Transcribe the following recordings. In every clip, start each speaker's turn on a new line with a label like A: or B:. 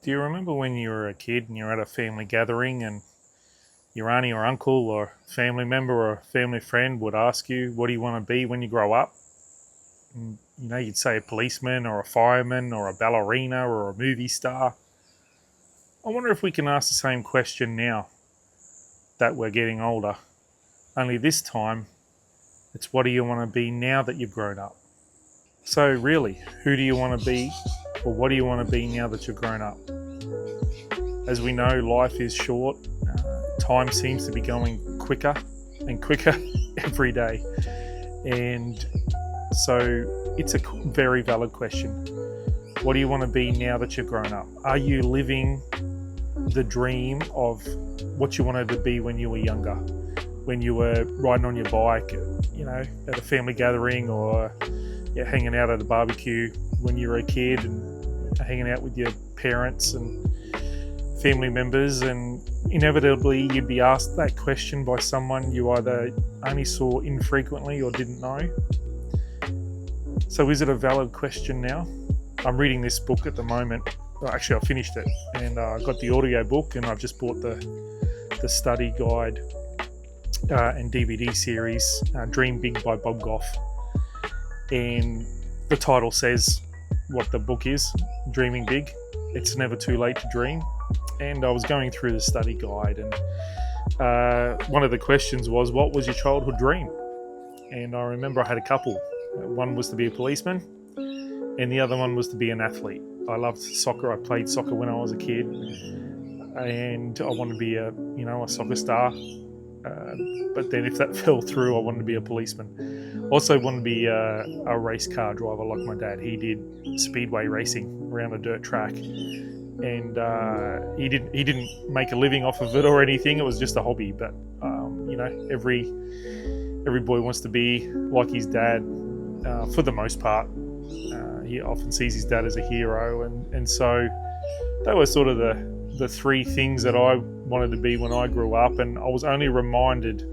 A: Do you remember when you were a kid and you're at a family gathering and your auntie or uncle or family member or a family friend would ask you, what do you want to be when you grow up? And, you'd say a policeman or a fireman or a ballerina or a movie star. I wonder if we can ask the same question now that we're getting older. Only this time, it's what do you want to be now that you've grown up? So really, who do you want to be, or what do you want to be now that you've grown up? As we know, life is short. Time seems to be going quicker and quicker every day. And so it's a very valid question. What do you want to be now that you've grown up? Are you living the dream of what you wanted to be when you were younger? When you were riding on your bike, at a family gathering, or hanging out at a barbecue when you were a kid, and hanging out with your parents and family members, and inevitably you'd be asked that question by someone you either only saw infrequently or didn't know. So is it a valid question now? I'm reading this book at the moment. Well, actually, I finished it, and I got the audio book, and I've just bought the study guide and DVD series, Dream Big by Bob Goff. And the title says what the book is, Dreaming Big. It's never too late to dream. And I was going through the study guide, and one of the questions was, what was your childhood dream? And I remember I had a couple. One was to be a policeman, and the other one was to be an athlete. I loved soccer. I played soccer when I was a kid, and I wanted to be a soccer star. But then if that fell through, I wanted to be a policeman. Also wanted to be a race car driver like my dad. He did speedway racing around a dirt track, and he didn't make a living off of it or anything. It was just a hobby. But every boy wants to be like his dad for the most part. He often sees his dad as a hero, and so they were sort of the three things that I wanted to be when I grew up. And I was only reminded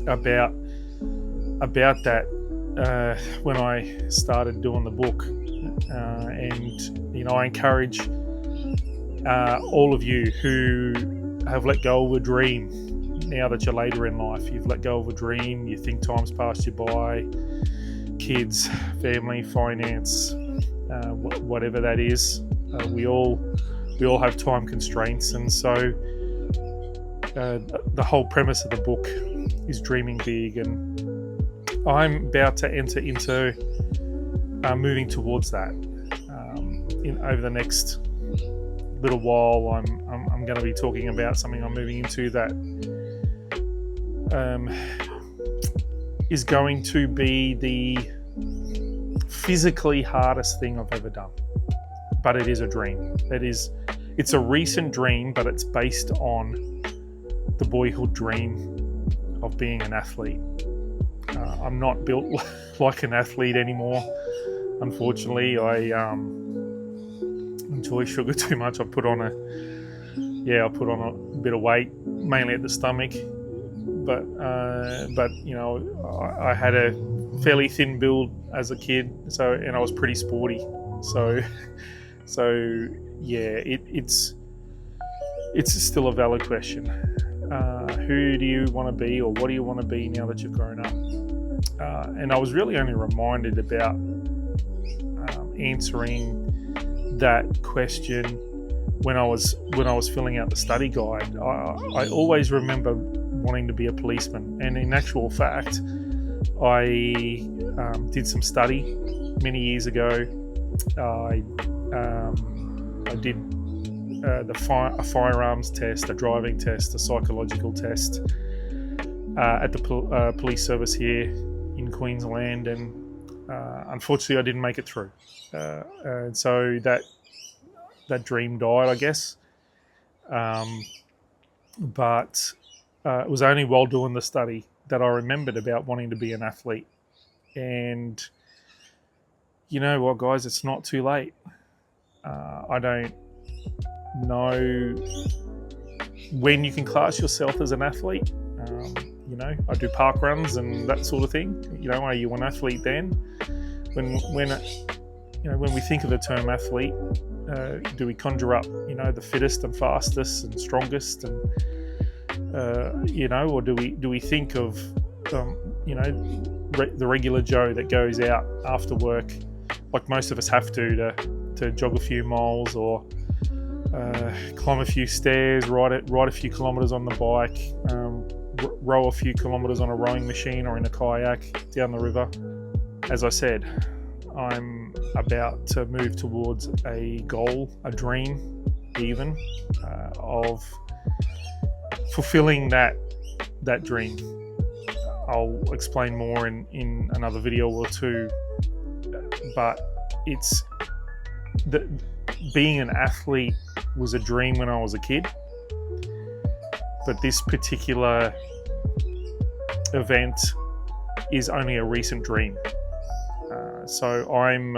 A: about that when I started doing the book. And I encourage all of you who have let go of a dream now that you're later in life. You've let go of a dream, you think time's passed you by, kids, family, finance, whatever that is. We all have time constraints, and so the whole premise of the book is dreaming big, and I'm about to enter into moving towards that. Over the next little while, I'm going to be talking about something I'm moving into that is going to be the physically hardest thing I've ever done. But it is a dream. It's a recent dream, but it's based on the boyhood dream of being an athlete. I'm not built like an athlete anymore. Unfortunately, I enjoy sugar too much. I put on a bit of weight, mainly at the stomach. But I had a fairly thin build as a kid, and I was pretty sporty. So yeah, it's still a valid question. Who do you want to be, or what do you want to be now that you've grown up? And I was really only reminded about answering that question when I was filling out the study guide. I always remember wanting to be a policeman, and in actual fact, I did some study many years ago. I did a firearms test, a driving test, a psychological test at the police service here in Queensland, and unfortunately I didn't make it through. And so that dream died, I guess. But it was only while doing the study that I remembered about wanting to be an athlete. And you know what, guys, it's not too late. I don't know when you can class yourself as an athlete. I do park runs and that sort of thing. Are you an athlete then? When we think of the term athlete, do we conjure up, the fittest and fastest and strongest, and or do we think of, the regular Joe that goes out after work, like most of us have to jog a few miles, or climb a few stairs, ride a few kilometres on the bike, row a few kilometres on a rowing machine or in a kayak down the river. As I said, I'm about to move towards a goal, a dream even, of fulfilling that dream. I'll explain more in another video or two, but it's being an athlete was a dream when I was a kid, but this particular event is only a recent dream. So I'm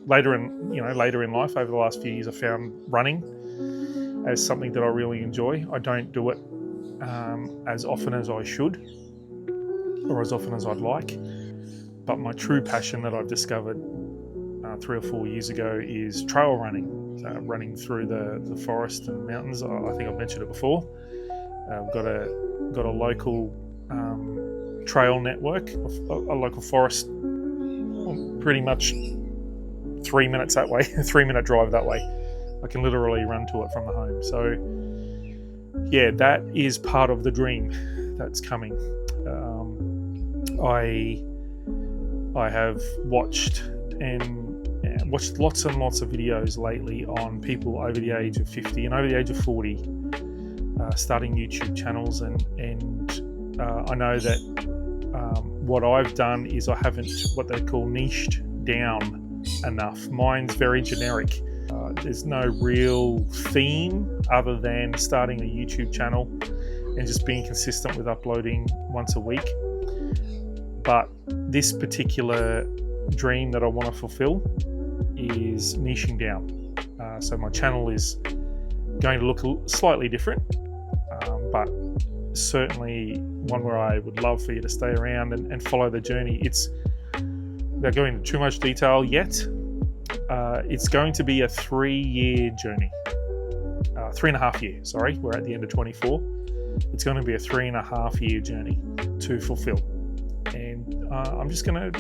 A: later in life, over the last few years, I found running as something that I really enjoy. I don't do it as often as I should, or as often as I'd like, but my true passion that I've discovered 3 or 4 years ago is trail running, running through the forest and mountains. I think I've mentioned it before. I've got a local trail network, a local forest, pretty much 3 minutes that way, 3-minute drive that way. I can literally run to it from the home. So yeah, that is part of the dream that's coming. I have watched lots and lots of videos lately on people over the age of 50 and over the age of 40 starting YouTube channels, and I know that what I've done is I haven't what they call niched down enough. Mine's very generic. There's no real theme other than starting a YouTube channel and just being consistent with uploading once a week. But this particular dream that I want to fulfill is niching down. So my channel is going to look slightly different, but certainly one where I would love for you to stay around and follow the journey. Without going into too much detail yet, it's going to be a 3-year journey. 3.5 years, sorry. We're at the end of 24. It's going to be a 3.5-year journey to fulfill. And I'm just going to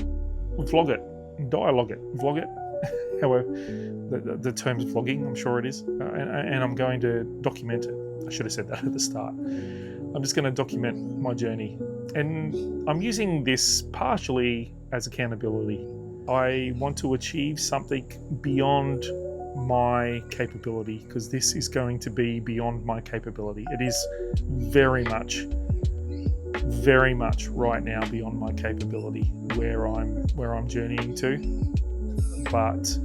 A: vlog it, vlog it. However, the term's vlogging, I'm sure it is. And I'm going to document it. I should have said that at the start. I'm just going to document my journey. And I'm using this partially as accountability. I want to achieve something beyond my capability, because this is going to be beyond my capability. It is very much right now beyond my capability where I'm journeying to. But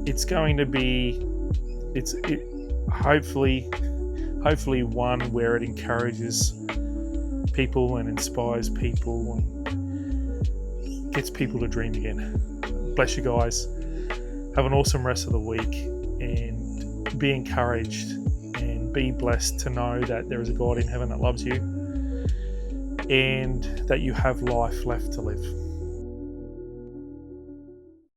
A: it's going to be hopefully one where it encourages people and inspires people and gets people to dream again. Bless you guys. Have an awesome rest of the week, and be encouraged and be blessed to know that there is a God in heaven that loves you and that you have life left to live.